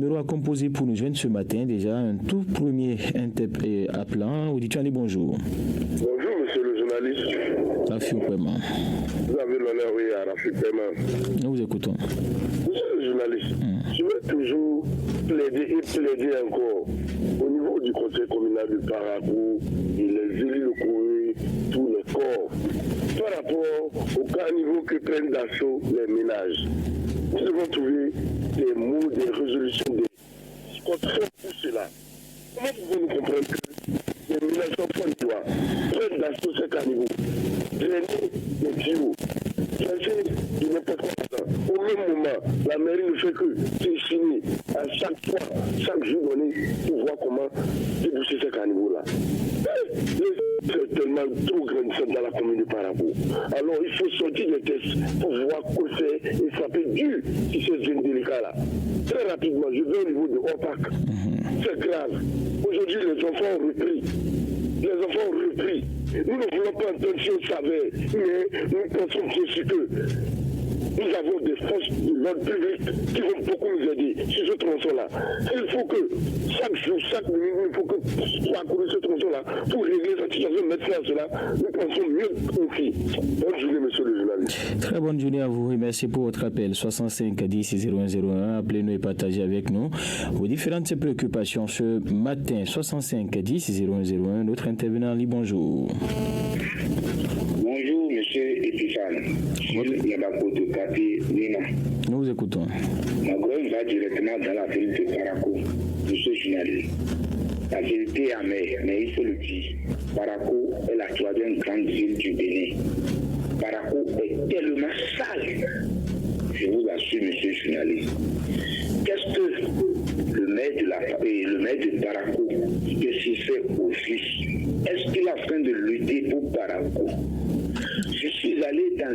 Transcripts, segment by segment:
numéro à composer pour nous joindre ce matin. Déjà, un tout premier appelant. Auditeur, bonjour. Bonjour, monsieur le journaliste. Rafik Paiement. Vous avez l'honneur, oui, à Rafik Paiement. Nous vous écoutons. Monsieur le journaliste, je vais toujours plaider encore au niveau du conseil communal du Paracou et les élus locaux, tous les corps, par rapport au cas niveau que prennent d'assaut les ménages. Nous devons trouver des mots, des résolutions, des contraires pour cela. Comment pouvons-nous comprendre que les ménages enfants de loi prennent d'assaut ces caniveaux, drainer les tuyaux, chercher de n'importe quoi? Au même moment, la mairie ne fait que s'échiner à chaque fois, chaque jour donné, pour voir comment déboucher ces caniveaux-là. C'est tellement trop grandissant dans la commune de Paracou. Alors il faut sortir des tests pour voir quoi faire et frapper dur sur ces zones délicats-là. Très rapidement, je vais au niveau de OPAC. C'est grave. Aujourd'hui, les enfants ont repris. Les enfants ont repris. Nous ne voulons pas entendre si on savait, mais nous pensons bien sûr que nous avons des forces de l'ordre public qui vont beaucoup nous aider sur ce tronçon-là. Il faut que chaque jour, chaque minute, il faut que parcourir ce tronçon-là pour régler cette situation, mettre fin à cela. Nous pensons mieux aussi. Bonne journée, monsieur le journaliste. Très bonne journée à vous et merci pour votre appel. 65 10 0101. Appelez-nous et partagez avec nous vos différentes préoccupations ce matin. 65 10 0101. Notre intervenant dit bonjour. Bonjour, monsieur Epifane. Nous vous écoutons. Ma grosse va directement dans la ville de Paracou. Monsieur journaliste. La vérité est amère, mais il faut le dire. Paracou est la troisième grande ville du Bénin. Paracou est tellement sale. Je vous assure, monsieur journaliste. Qu'est-ce que le maire de Paracou, qu'est-ce qu'il fait au fils? Est-ce qu'il est en train de lutter pour Paracou? Je suis allé dans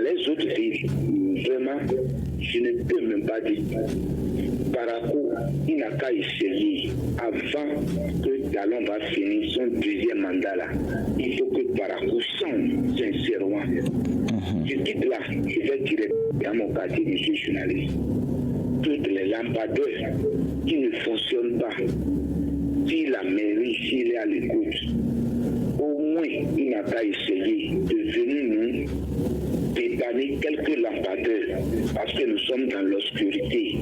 les autres villes. Vraiment, je ne peux même pas dire. Paracou, il n'a qu'à essayer avant que Talon va finir son deuxième mandat là. Il faut que Paracou sonne sincèrement. Je quitte là, je vais tirer dans mon quartier, monsieur journaliste. Toutes les lampadaires qui ne fonctionnent pas. Si la mairie, s'il est à l'écoute, au moins il n'a qu'à essayer de venir nous dépanner quelques lampadaires parce que nous sommes dans l'obscurité.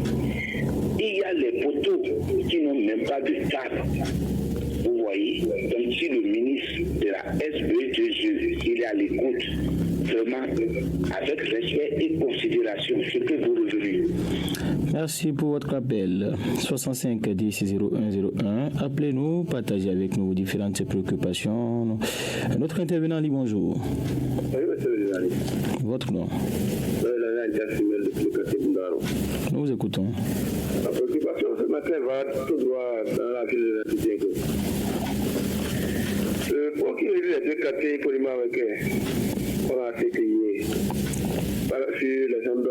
Il y a les poteaux qui n'ont même pas de câble. Vous voyez, donc si le ministre de la SBE2E, il est à l'écoute, vraiment, avec respect et considération, ce que vous revenez. Merci pour votre appel. 65 10 0101. Appelez-nous, partagez avec nous vos différentes préoccupations. Notre intervenant dit bonjour. Oui, monsieur le journaliste. Votre nom? Nous vous écoutons. La préoccupation ce matin va tout droit dans la ville de la Tidingo. Pour qu'il y ait les deux quartiers poliment avec on a fait crier sur les ondes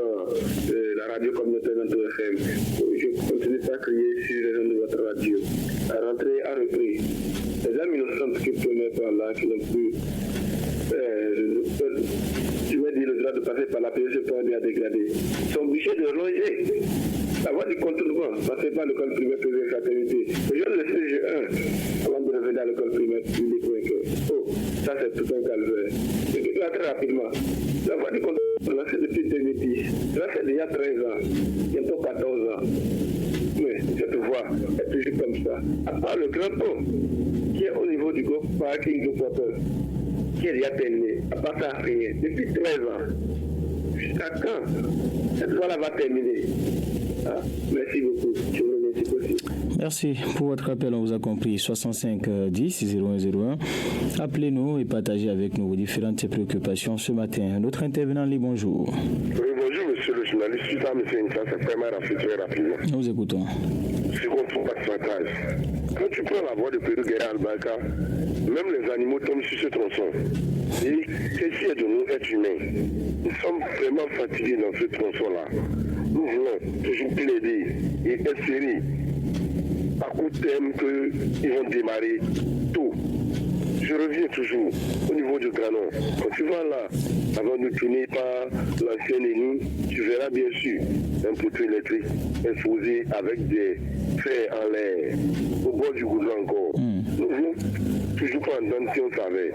de la radio communautaire Nanto FM. Je continue à crier sur les ondes de votre radio. La rentrée a repris. Les âmes innocentes qui prenaient par là, qui n'ont plus je vais dire le droit de passer par la PSE pour aller à dégrader, sont obligés de loger. Avoir du contournement, passer par l'école primaire privée fraternité. Les jeunes le CG1, avant de revenir à l'école primaire publique, oh, ça c'est tout un calvaire. Je dis là très rapidement. Avoir du contournement, c'est depuis 2010. Là c'est déjà 13 ans, bientôt 14 ans. Mais cette voie est toujours comme ça. À part le grand pont, qui est au niveau du parking de Porteur, qui est déjà terminé, à part ça, rien. Depuis 13 ans. Jusqu'à quand cette voie-là va terminer? Ah, merci beaucoup. Je vous remercie aussi. Merci pour votre appel, on vous a compris. 65 10 0101. Appelez-nous et partagez avec nous vos différentes préoccupations ce matin. Notre intervenant dit bonjour. Oui, bonjour monsieur le journaliste. Si ça me fait une chance, c'est vraiment rapidement. Nous vous écoutons. Second pourcentage. Quand tu prends la voie de Pérou-Guerra Albarca, même les animaux tombent sur ce tronçon. Et qu'est-ce de nous êtres humains? Nous sommes vraiment fatigués dans ce tronçon-là. Nous voulons toujours plaider et espérer à court terme qu'ils vont démarrer tôt. je reviens toujours au niveau du Granon. Quand tu vas là, avant de tourner par l'ancienne Eni, tu verras bien sûr un poteau électrique exposé avec des fers en l'air au bord du goudron encore. Nous voulons toujours pas entendre si on savait.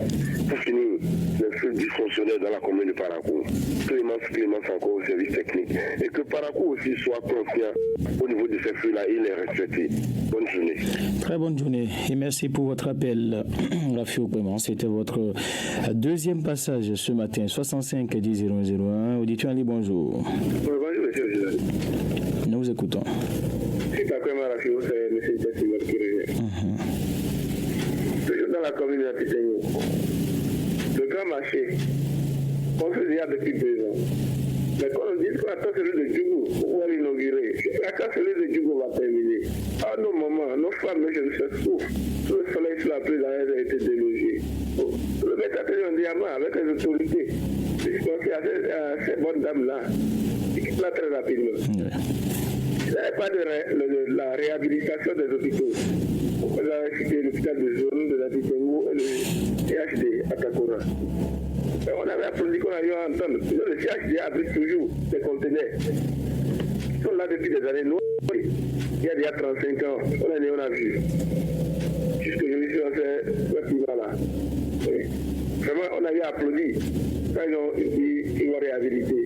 Pour finir, les feux dysfonctionnels dans la commune de Parakou. Clémence encore au service technique. Et que Parakou aussi soit conscient au niveau de ces feux-là et les respecter. Bonne journée. Très bonne journée et merci pour votre appel, Rafio Paiement. C'était votre deuxième passage ce matin, 65 10 001. Auditeur Ali, bonjour. Bonjour, monsieur. Nous vous écoutons. C'est pas comme Rafio, c'est M. Tessimor qui revient. Toujours dans la commune de la Pitegno. Le grand marché, on se dit depuis 2 ans. Mais quand on dit qu'on attend celui de Djougou pour l'inaugurer, quand celui de Djougou va terminer, à nos moments, nos femmes, mes jeunes se souffrent. Sous le soleil, sous la pluie, elles ont été délogées. Le mettre à tenir un diamant avec les autorités. Je pense à ces bonnes dames-là, qui quittent là très rapidement. Il n'y avait pas de la réhabilitation des hôpitaux. Vous avez cité l'hôpital de zone de la Pitegno et le CHD à Kakora. On avait applaudi qu'on a eu à entendre. Le CHD abrite toujours des conteneurs. Ils sont là depuis des années. Nous, il y a déjà 35 ans, on a vu. Jusque je me suis dans ce bâtiment-là. Vraiment, on avait applaudi. Quand ils vont réhabiliter.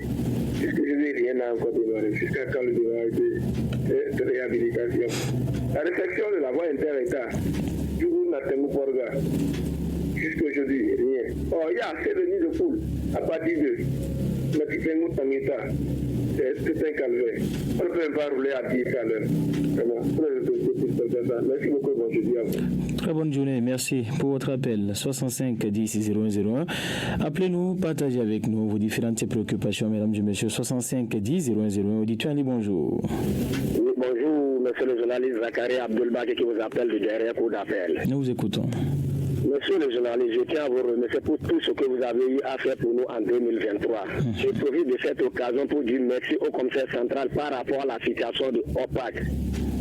Jusque je n'ai rien à encore démarrer. Jusqu'à quand le démarrage de réhabilitation. La réflexion de la voie inter-État, du coup, n'a pas de jusqu'aujourd'hui, rien. Or, il y a assez de nids de poules à partir de la Pitegno en état. C'est un calvaire. On ne peut même pas rouler à 10 à l'heure. Merci beaucoup, bon jeudi à vous. Très bonne journée, merci pour votre appel. 65 10 001. Appelez-nous, partagez avec nous vos différentes préoccupations, mesdames et messieurs. 65 10 001. Auditeur Ali, bonjour. Oui, bonjour, monsieur le journaliste Zachary Abdelbaki qui vous appelle du dernier coup d'appel. Nous vous écoutons. Monsieur le journaliste, je tiens à vous remercier pour tout ce que vous avez eu à faire pour nous en 2023. Je profite de cette occasion pour dire merci au commissaire central par rapport à la situation de OPAC.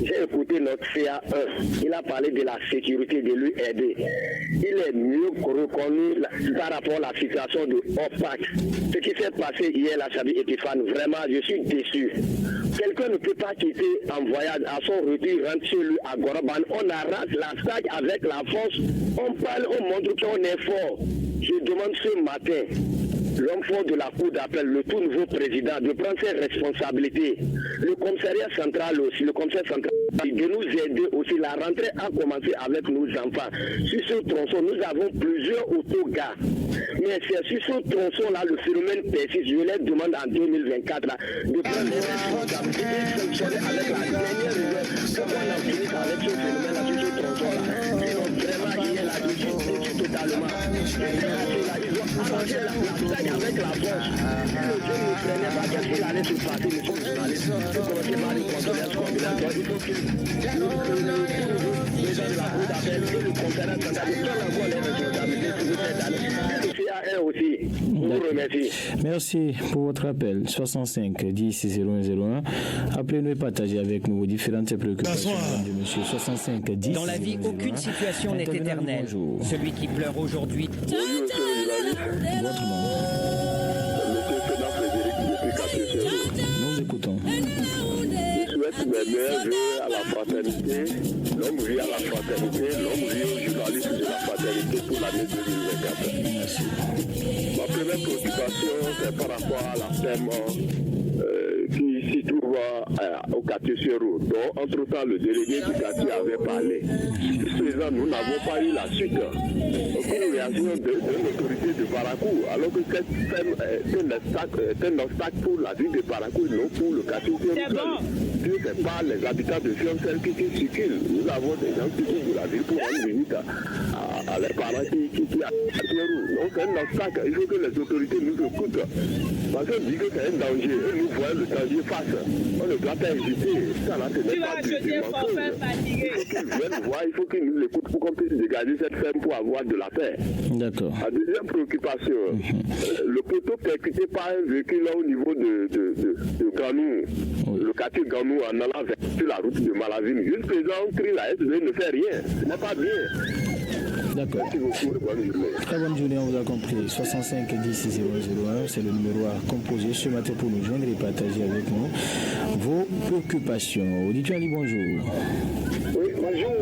J'ai écouté notre CA1. Il a parlé de la sécurité, de lui aider. Il est mieux reconnu par rapport à la situation de OPAC. Ce qui s'est passé hier, la Chabi Etifane, vraiment, je suis déçu. Quelqu'un ne peut pas quitter en voyage à son retour, rentre chez lui à Goroban. On arrête la sac avec la force. On parle, on montre qu'on est fort. Je demande ce matin, l'homme fort de la Cour d'appel, le tout nouveau président, de prendre ses responsabilités. Le commissariat central aussi, le commissaire central, de nous aider aussi. La rentrée a commencé avec nos enfants. Sur ce tronçon, nous avons plusieurs autogars. Mais c'est sur ce tronçon-là, le phénomène persiste. Je les demande en 2024 là, de prendre les responsabilités et de fonctionner avec la dernière réserve. Pourquoi on a fini avec ce phénomène-là sur ce tronçon-là? Sinon, vraiment, il y a la justice totalement. Ils doivent arranger la salle avec la force. Si le jeune ne prenait pas, qu'est-ce qu'il allait se passer, monsieur le journaliste? Il faut commencer par les contrôleurs combinatoires. Il faut que les gens de la Cour d'appel et le commissariat central prennent encore les responsabilités sur cette année. Et le CAR aussi. Je vous remercie. Merci pour votre appel. 65 10 001. Appelez-nous et partagez avec nous vos différentes préoccupations. Monsieur 65 10 Dans la vie, aucune situation n'est éternelle. Celui qui pleure aujourd'hui. Votre nom. Nous écoutons. Je souhaite mes meilleurs vœux à la fraternité, longue vie à la fraternité, longue vie aux journalistes de la fraternité pour l'année 2024. Merci. Ma première préoccupation, c'est par rapport à la ferme qui s'y trouve au quartier Sierro, dont entre-temps le délégué du quartier avait parlé. Jusqu'à présent, nous n'avons pas eu la suite. Aucune réaction de l'autorité de Parakou, alors que cette ferme est un obstacle pour la ville de Parakou et non pour le quartier Sierro. Dieu n'est pas les habitants de Fiancel qui circulent. Nous avons des gens qui quittent la ville pour rendre visite à leurs parents qui à Sierro. Donc c'est un obstacle. Il faut que les autorités nous écoutent. Parce qu'on dit que c'est un danger et nous voyons le danger face. On ne doit pas hésiter. Ça là, ce n'est pas du mensonge. Il faut qu'ils viennent voir, il faut qu'ils nous écoutent pour qu'on puisse dégager cette ferme pour avoir de la paix. D'accord. La deuxième préoccupation, le poteau percuté par un véhicule là, au niveau de Ganou, le quartier Ganou en allant vers la route de Malavine. Juste présent, on crie la SDE ne fait rien. Ce n'est pas bien. D'accord. Merci beaucoup et bonne journée. Très bonne journée, on vous a compris. 65 10 001, c'est le numéro à composer ce matin pour nous joindre et partager avec nous vos préoccupations. Auditeur, bonjour. Oui, bonjour,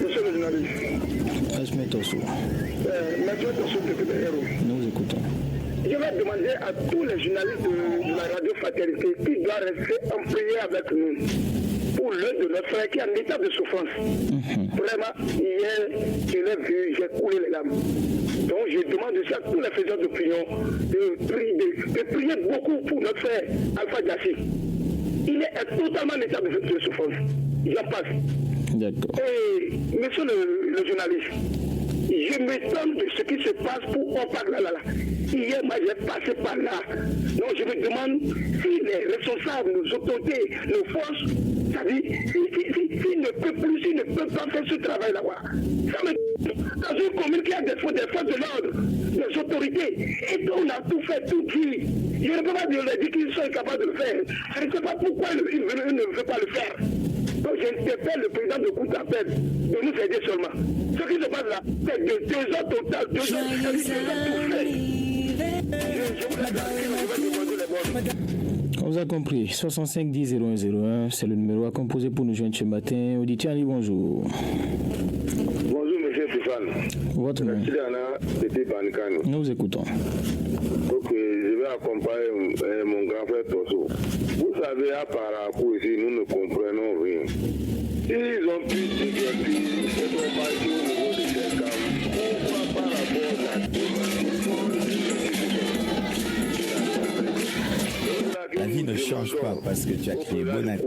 monsieur le journaliste. Asme Tosso. Monsieur Tosso, député Héros. Nous vous écoutons. Je vais demander à tous les journalistes de la radio Fraternité qui doivent rester en prière avec nous pour l'un de nos frères qui est en état de souffrance. Vraiment, hier, je l'ai vu, j'ai coulé les larmes. Donc, je demande aussi à tous les faiseurs d'opinion de prier beaucoup pour notre frère Alpha Diassi. Il est totalement en état de souffrance. J'en passe. D'accord. Et, monsieur le journaliste, je m'étonne de ce qui se passe pour OPAC là. Hier, moi, j'ai passé par là. Donc, je me demande si les responsables, nos autorités, nos forces, c'est-à-dire, s'ils ne peuvent plus, s'ils ne peuvent pas faire ce travail là-bas. Dans une commune qui a des forces de l'ordre, des autorités, et on a tout fait, tout dit. Je ne peux pas leur dire qu'ils sont incapables de le faire. Je ne sais pas pourquoi ils ne veulent pas le faire. Donc j'interpelle le président de Cour d'appel de nous aider seulement. Ce qui se passe là, c'est de 2 ans total, 2 ans, tout fait. On vous a compris. 65 10 0101, c'est le numéro à composer pour nous joindre ce matin. Auditeur, bonjour. Bonjour, monsieur Stéphane. Votre nom? Nous vous écoutons. Donc, je vais accompagner mon grand frère Tosso. Vous savez, à Parakou ici, nous ne comprenons rien. Ils ont pu dire qu'ils sont partis au niveau de ces camps. Pourquoi par rapport à la vie ne change pas parce que tu as créé Bonaparte.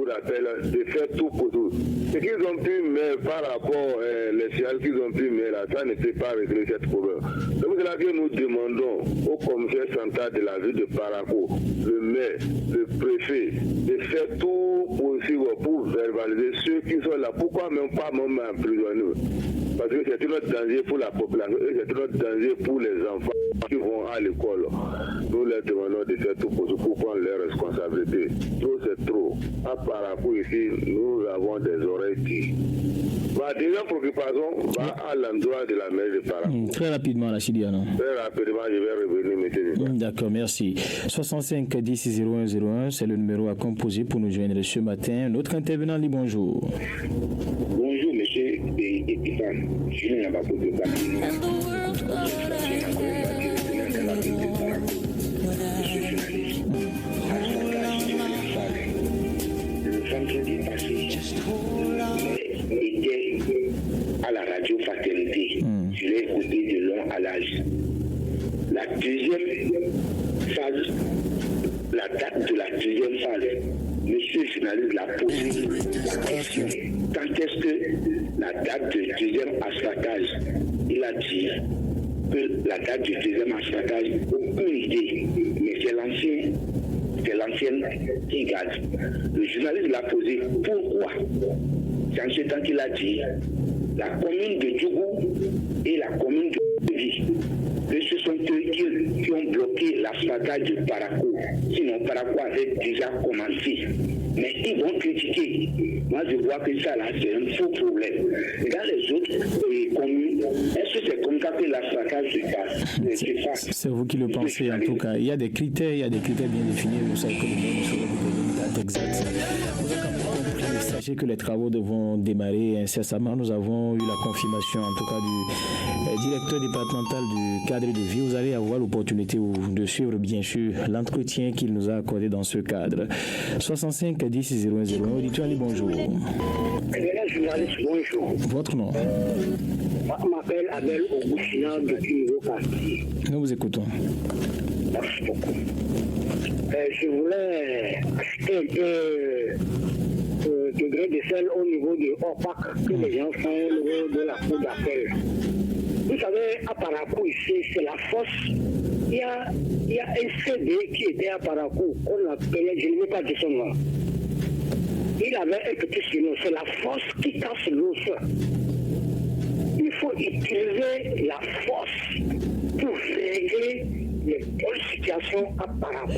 De faire tout pour tout. Ce qu'ils ont pu mettre par rapport les signaux qu'ils ont pu mettre là, ça ne peut pas régler cette problème. Donc c'est là que nous demandons au commissaire central de la ville de Parakou, le maire, le préfet, de faire tout possible pour verbaliser ceux qui sont là. Pourquoi même pas emprisonner? Parce que c'est un autre danger pour la population et c'est un autre danger pour les enfants qui vont à l'école. Nous leur demandons de faire tout possible pour prendre leurs responsabilités. Trop, c'est trop. À Parakou ici, nous avons des oreilles qui. Ma deuxième préoccupation va à l'endroit de la mairie de Parakou. Très rapidement, Rachidiana. Très rapidement, je vais revenir, monsieur. D'accord, merci. 65 10 0101, c'est le numéro à composer pour nous joindre ce matin. Notre intervenant dit bonjour. Bonjour, monsieur Epifan. Je suis là-bas pour le vendredi passé, était à la radio Fraternité. Je l'ai écouté de long à large. La deuxième phase, la date de la deuxième phase, monsieur le journaliste l'a posé la question. Quand est-ce que la date du deuxième asphaltage? Il a dit que la date du deuxième asphaltage, aucune idée, mais c'est l'ancienne qui garde. Le journaliste l'a posé. Pourquoi? C'est en ce temps qu'il a dit la commune de Djougou et la commune de Vie. Ce sont eux qui ont bloqué l'asphaltage de Parakou. Sinon, Parakou avait déjà commencé. Mais ils vont critiquer. Moi, je vois que ça, là, c'est un faux problème. Dans les autres communes, est-ce que c'est comme ça que l'asphaltage se passe? C'est vous qui le pensez, en tout cas. Il y a des critères bien définis. Vous savez que nous sommes une date exacte. Sachez que les travaux devront démarrer incessamment. Nous avons eu la confirmation, en tout cas, du directeur départemental du cadre de vie. Vous allez avoir l'opportunité de suivre, bien sûr, l'entretien qu'il nous a accordé dans ce cadre. 65 10 001. Auditeur, bonjour. Journaliste, bonjour. Votre nom? Moi, je m'appelle Abel Augustin de Nouveau-Quartier. Nous vous écoutons. Merci beaucoup. Je voulais acheter un peu de grain de sel au niveau de OPAC que les gens font au niveau de la cour d'appel. Vous savez, à Parakou, ici, c'est la fosse. Il y a un CD qui était à Parakou, qu'on appelait, je ne vais pas dire son nom. Il avait un petit surnom, c'est la fosse qui casse l'eau. Il faut utiliser la force pour régler les bonnes situations à Parakou.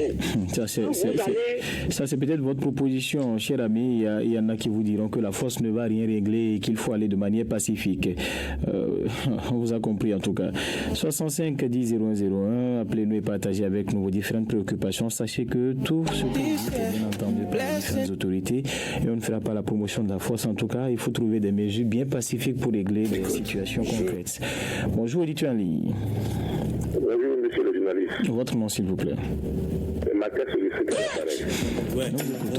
Ça, c'est peut-être votre proposition, cher ami. Il y en a qui vous diront que la force ne va rien régler et qu'il faut aller de manière pacifique. On vous a compris en tout cas. 65 10 0101, appelez-nous et partagez avec nous vos différentes préoccupations. Sachez que tout ce que vous dites est bien entendu par les différentes autorités et on ne fera pas la promotion de la force. En tout cas, il faut trouver des mesures bien pacifiques pour régler des situations concrètes. Bonjour, auditeur en ligne. Bonjour, monsieur le journaliste. Votre nom, s'il vous plaît. C'est Mathieu Soliseka à l'appareil.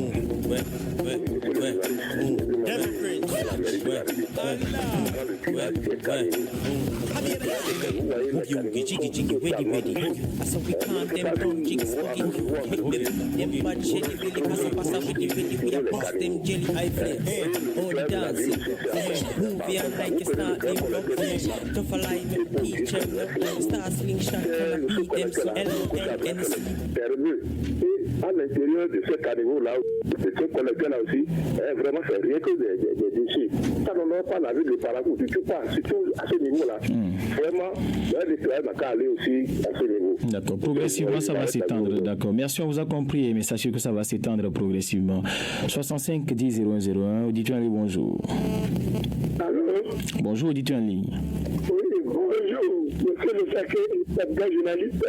À l'intérieur de ce caniveau-là, de ce collecteur-là aussi, vraiment, c'est rien que des déchets. Ça n'en pas la vie de Parakou, tu ne pas, surtout à ce niveau-là. Vraiment, les citoyens n'ont qu'à aller aussi à ce niveau. D'accord, progressivement, ça va s'étendre. D'accord, merci, on vous a compris, mais sachez que ça va s'étendre progressivement. 65 10 0101, auditeur en ligne, bonjour. Allô? Bonjour, auditeur en ligne. Monsieur le secrétaire journaliste,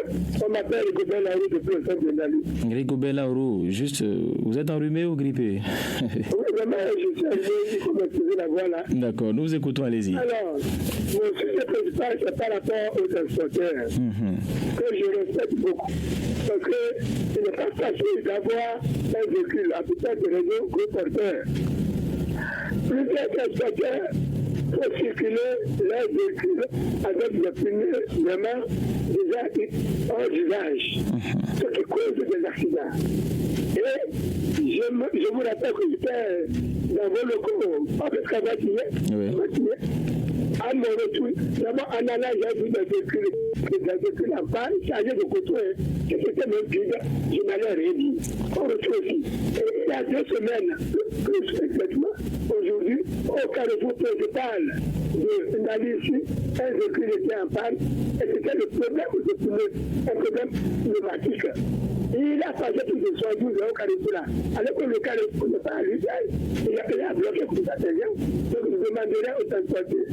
on m'appelle Rigobert Lauro depuis le centre journaliste. Rigobert Lauro, juste, vous êtes enrhumé ou grippé? Oui, vraiment, je suis arrivé, il faut m'excuser la voix là. D'accord, nous vous écoutons, allez-y. Alors, mon sujet principal, c'est par rapport aux transporteurs, que je respecte beaucoup. Parce qu'il n'est pas facile d'avoir un véhicule à peut-être de réseau gros porteur. Plusieurs transporteurs pour circuler leurs véhicules avec des pneus vraiment déjà hors d'usage, ce qui cause des accidents. Et je vous rappelle que j'étais dans vos locaux, en fait, qu'à à mon retour, d'abord en allant, j'ai vu des véhicules en panne, chargés de côtois, que c'était même vide, je n'allais rien dire. On retrouve aussi. Et il y a 2 semaines, plus exactement, aujourd'hui, au carrefour principal de la ici, un véhicule était en panne, et c'était le problème de pneus, un problème pneumatique. Il a passé plus de 112 heures au carrefour là. Alors que le carrefour n'est pas à l'usage, il a bloqué pour ça, c'est bien. Donc je demanderai aux transporteurs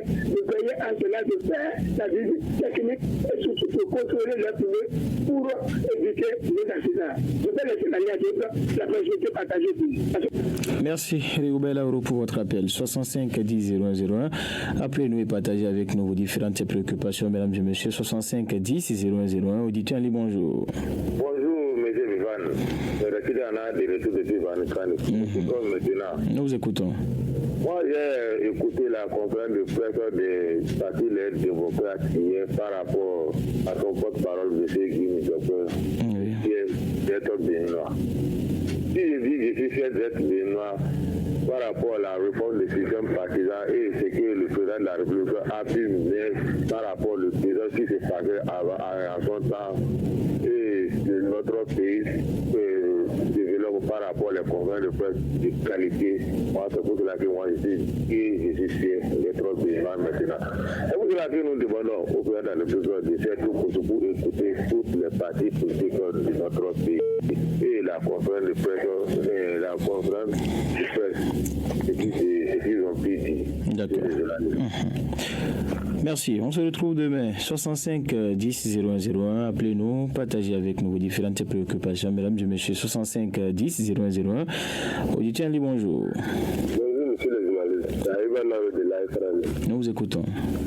de veiller à cela, de faire la visite technique et surtout de contrôler leurs pneus pour éviter les accidents. Je vais laisser la ligne à d'autres, la prochaine partagée. Merci Rigobert Lauro pour votre appel. 65 10 0101. Appelez-nous et partagez avec nous vos différentes préoccupations, mesdames et messieurs. 65 10 0101. Auditeur en ligne, bonjour. Bonjour, M. Vivan. Je suis de retour de Vivan. Nous vous écoutons. Moi, j'ai écouté la conférence de presse des partis les démocrates hier par rapport à son porte-parole, M. Guy Michopin, qui est d'être béninois. Si je dis que je suis fier d'être béninois par rapport à la réforme du système partisan et ce que le président de la République a pu mener par rapport au président qui s'est passé à son temps et de notre pays développe par rapport aux conférences de presse de qualité. Moi, c'est pour cela que moi je dis que je suis fier d'être béninois maintenant. C'est pour cela que nous demandons au président de la République de faire tout pour écouter toutes les parties politiques de notre pays et la conférence de presse, la conférence de presse, ce qu'ils ont pu dire. D'accord. Merci. On se retrouve demain. 65 10 0101. Appelez-nous, partagez avec nous vos différentes préoccupations, mesdames et messieurs. 65 10 0101. Auditeur, bonjour. Bonjour, monsieur le journaliste. J'arrive à l'heure de l'Aïsraël. Nous vous écoutons.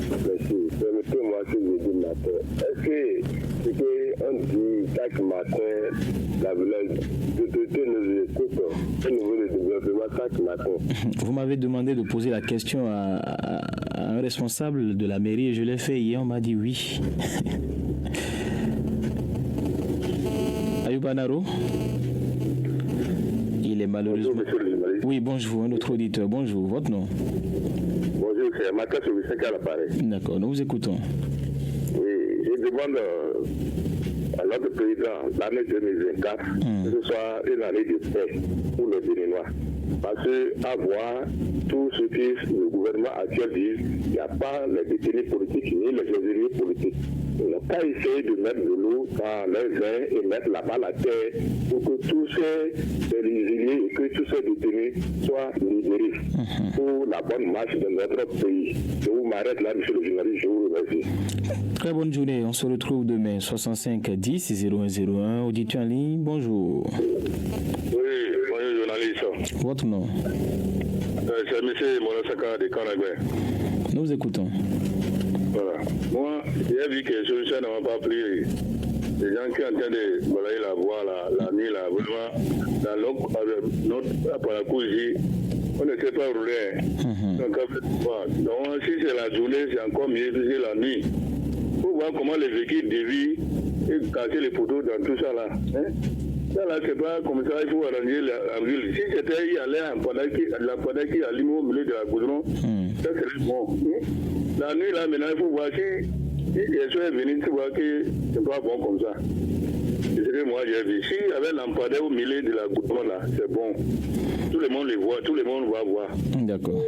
Merci. Permettez-moi que je dise matin. Est-ce que ce qu'on dit chaque matin, la violence de nous écoute au niveau de développement chaque matin? Vous m'avez demandé de poser la question à un responsable de la mairie et je l'ai fait hier, on m'a dit oui. Ayouba Naro? Il est malheureusement... Bonjour, monsieur le journaliste. Oui, bonjour, un autre auditeur. Bonjour, votre nom? Bonjour, c'est Mathieu Soliseka à l'appareil. D'accord, nous vous écoutons. Oui, je demande à notre président, l'année 2024, que ce soit une année de paix pour les Béninois. Parce qu'à voir tout ce que le gouvernement actuel dit, il n'y a pas les détenus politiques ni les exilés politiques. On n'a pas essayé de mettre de l'eau dans les vins et mettre là-bas la terre pour que tous ces exilés et que tous ces détenus soient libérés pour la bonne marche de notre pays. Je vous m'arrête là, monsieur le journaliste, je vous remercie. Très bonne journée, on se retrouve demain 65 10 0101, auditeur en ligne, bonjour. Oui, bonjour journaliste. Votre nom? C'est M. Monosaka de Kanagwe. Nous vous écoutons. Voilà. Moi, j'ai vu que les solutions n'ont pas pris. Les gens qui sont en train de balayer la voie, la nuit, là, vraiment, dans notre Parakou ici, on ne sait pas rouler. Donc, si c'est la journée, c'est encore mieux que c'est la nuit. Il faut voir comment les véhicules dévient et casser les poteaux dans tout ça là. Ça là, c'est pas comme ça, il faut arranger la ville. Si c'était, il y allait un pendant qui allait au milieu de la goudron, ça serait bon. La nuit là, maintenant, il faut voir si les gens sont venus, tu vois que c'est pas bon comme ça. C'est ce que moi j'ai vu. Si il y avait lampadaire au milieu de la goudron là, c'est bon. Tout le monde les voit, tout le monde va voir. D'accord.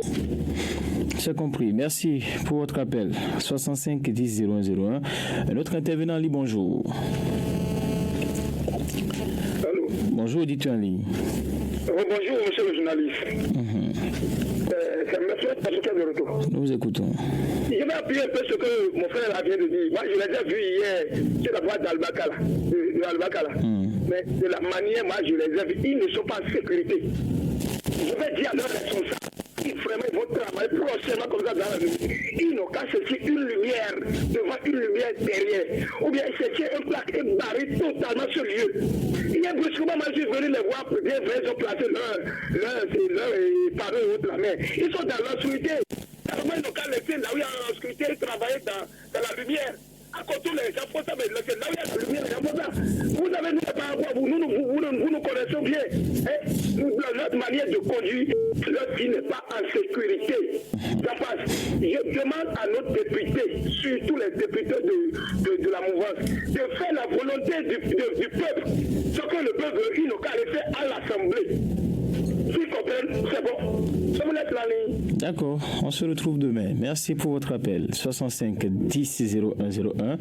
C'est compris. Merci pour votre appel. 65 10 0101. Un autre intervenant en ligne, bonjour. Allô? Bonjour, auditeur en ligne. Bonjour, monsieur le journaliste. C'est M. Pascal de retour. Nous vous écoutons. Je vais appuyer un peu ce que mon frère vient de dire. Moi, je l'ai déjà vu hier sur la voie d'Albakala. Mais de la manière, moi, je les ai vus. Ils ne sont pas en sécurité. Je vais dire à leurs responsables. Vraiment, ils vont travailler prochainement comme ça dans la nuit. Ils n'ont qu'à chercher une lumière devant une lumière derrière. Ou bien chercher un plaque et barrer totalement ce lieu. Il y a brusquement, moi je suis venu les voir, bien vrai, ils ont placé leur et par eux autres la main. Ils sont dans l'obscurité. Ils n'ont qu'à laisser là où il y a l'obscurité et travailler dans la lumière. À côté les gens, faut ça, mais là où il y a la lumière, les gens font ça. Vous avez nous par rapport à vous, nous nous connaissons bien. Notre manière de conduire, leur vie n'est pas en sécurité. Ça passe. Je demande à nos députés, surtout les députés de la mouvance, de faire la volonté du peuple. Ce que le peuple veut, ils n'ont qu'à le faire à l'Assemblée. S'ils comprennent, c'est bon. Je vous laisse la ligne. D'accord, on se retrouve demain. Merci pour votre appel. 65 10 0101.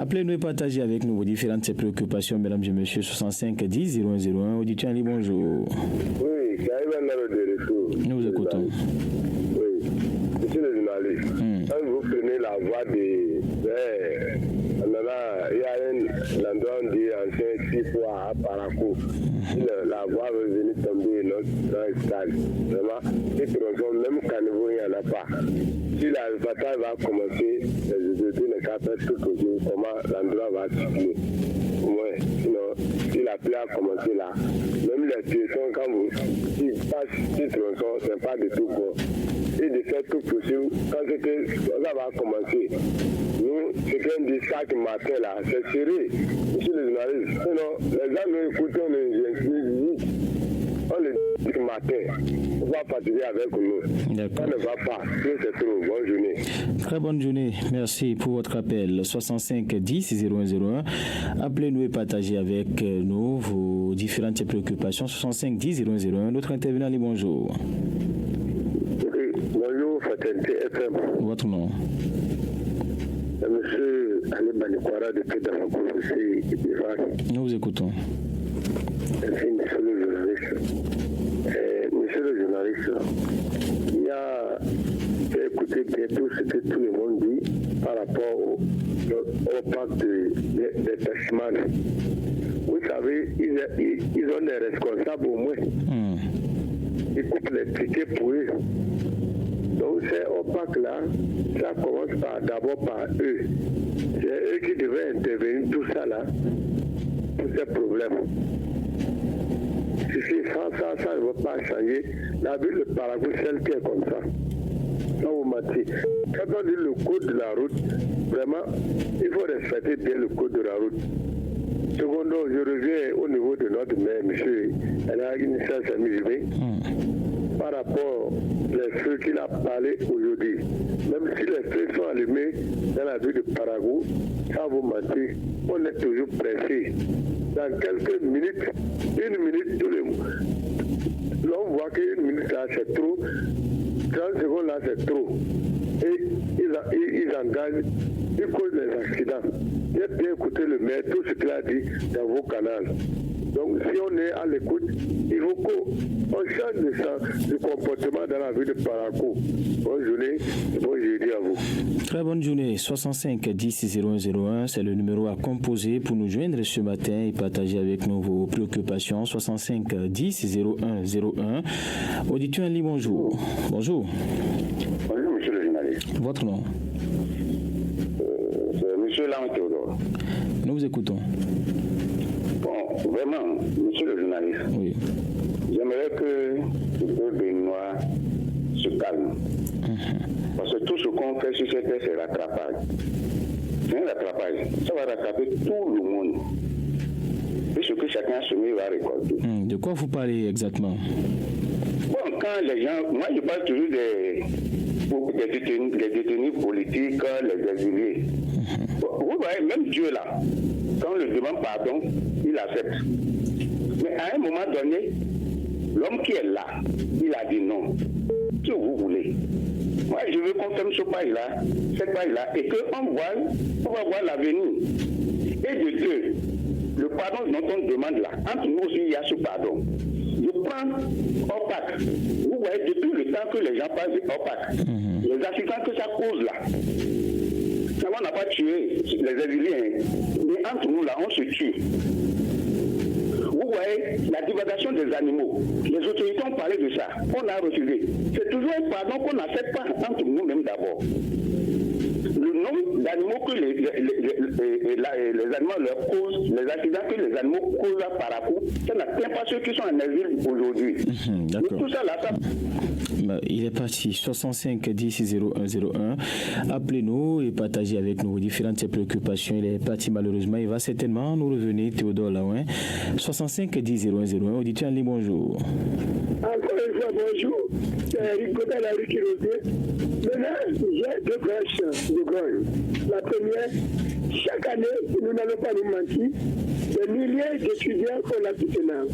Appelez-nous et partagez avec nous vos différentes préoccupations, mesdames et messieurs. 65 10 0101. Auditeur en ligne, bonjour. Oui, nous vous écoutons. Oui, monsieur le journaliste, quand vous prenez la voie des verts, il y a l'endroit où on dit ancien 6 fois à Parakou. La voie va venir tomber dans un stade. Vraiment, ces tronçons, même caniveau, il n'y en a pas. Si la bataille va commencer, les autorités ne qu'à faire tout possible, comment l'endroit va se situer. Ouais, sinon, si la pluie a commencé là, même les piétons, quand ils passent ces tronçons, ce n'est pas du tout bon. Et de faire tout possible, quand ça va commencer, nous, c'est qu'on dit chaque matin là, c'est serré, monsieur le journaliste. Sinon, les gens nous écoutent, on les dit ce matin, on va partir avec nous. Ça ne va pas, c'est trop. Bonne journée. Très bonne journée. Merci pour votre appel. 65 10 0101. Appelez-nous et partagez avec nous vos différentes préoccupations. 65 10 0101. Notre intervenant, bonjour. Bonjour, Fatente FM. Votre nom? Monsieur Ali Banikwara de Pédamakou, nous vous écoutons. Merci, monsieur le journaliste. Monsieur le journaliste, il y a écouté bien tout ce que tout le monde dit par rapport au pacte des taximans. Vous savez, ils ont des responsables au moins. Ils coupent les tickets pour eux. Donc ces OPAC-là, ça commence d'abord par eux. C'est eux qui devaient intervenir tout ça là pour ces problèmes. Si sans ça ne va pas changer. La ville de Parakou, celle qui est comme ça. Sans vous mentir. Quand on dit le code de la route, vraiment, il faut respecter bien le code de la route. Secondo, je reviens au niveau de notre maire, monsieur Elagin Samizibé, par rapport aux feux qu'il a parlé aujourd'hui. Même si les feux sont allumés dans la ville de Parakou, sans vous mentir, on est toujours pressé. Dans quelques minutes, une minute, tout le monde. L'on voit qu'une minute là, c'est trop. 30 secondes là, c'est trop. Et ils engagent il cause des accidents. Il a bien écouté le maire, tout ce qu'il a dit dans vos canaux. Donc, si on est à l'écoute, il faut qu'on change de comportement dans la ville de Parakou. Bonne journée, bon jeudi à vous. Très bonne journée. 65 10 0101, c'est le numéro à composer pour nous joindre ce matin et partager avec nous vos préoccupations. 65 10 0101. Auditeur Ali, bonjour. Bonjour. Bonjour, monsieur le journaliste. Votre nom? C'est monsieur Lam Théodore. Nous vous écoutons. Bon, vraiment, monsieur le journaliste, oui. J'aimerais que le peuple béninois se calme. Parce que tout ce qu'on fait sur cette terre, c'est rattrapage. C'est un rattrapage. Ça va rattraper tout le monde. Et ce que chacun a semé va récolter. De quoi vous parlez exactement? Bon, quand les gens... Moi, je parle toujours des détenus politiques, les exilés. Vous voyez, même Dieu là, quand on lui demande pardon, il accepte. Mais à un moment donné, l'homme qui est là, il a dit non. Ce que vous voulez. Moi, je veux qu'on ferme cette page-là, et qu'on va voir l'avenir. Et de deux, le pardon dont on demande là, entre nous aussi, il y a ce pardon. Je prends OPAC. Vous voyez, depuis le temps que les gens parlent de OPAC, les accidents que ça cause là, ça n'a pas tué les exilés, mais entre nous là, on se tue. Vous voyez, la divagation des animaux, les autorités ont parlé de ça, on a refusé. C'est toujours un pardon qu'on n'accepte pas entre nous-mêmes d'abord. Le nombre d'animaux que les animaux leur causent, les accidents que les animaux causent à Parakou, ça n'atteint pas ceux qui sont en exil aujourd'hui. D'accord. Tout ça là, ça... Il est parti. 65 10 0101. Appelez-nous et partagez avec nous vos différentes préoccupations. Il est parti malheureusement. Il va certainement nous revenir. Théodore Laouin. 65 10 0101. Auditeur en ligne, bonjour. Encore une fois, bonjour. C'est Ricotta la rue Kirosé. Maintenant, j'ai deux branches de Grogne. La première, chaque année, nous n'allons pas nous mentir, des milliers d'étudiants qu'on a soutenus.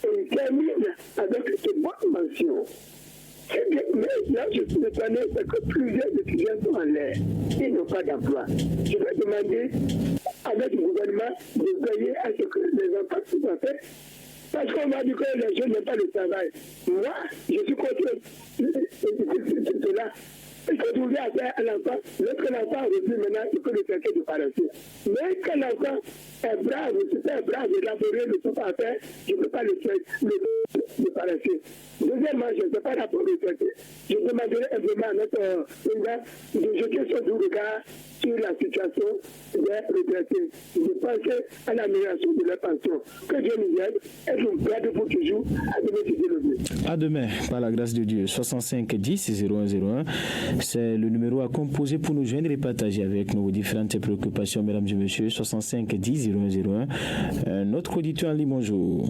Et ils terminent avec de bonnes mentions. Mais là, je suis étonné parce que plusieurs étudiants sont en l'air. Ils n'ont pas d'emploi. Je vais demander avec le gouvernement de veiller à ce que les enfants soient faits. Parce qu'on m'a dit que les jeunes n'ont pas de travail. Moi, je suis contre cela. Il faut trouver à faire un enfant. Lorsque l'enfant refuse maintenant, il faut le traiter de paresseux. Mais quand l'enfant est brave, super brave, élaboré, ne peut pas faire, je ne peux pas le traiter de paresseux. Deuxièmement, je ne peux pas rapport le traiter. Je demanderai vraiment à notre président de jeter son doux regard sur la situation des retraités. De penser à l'amélioration de leur pension. Que Dieu nous aide et nous garde pour toujours. À demain, si Dieu le veut. À demain, par la grâce de Dieu. 65 10 0101. C'est le numéro à composer pour nous joindre et partager avec nous différentes préoccupations, mesdames et messieurs. 65 10 0101. Notre auditeur en ligne, bonjour.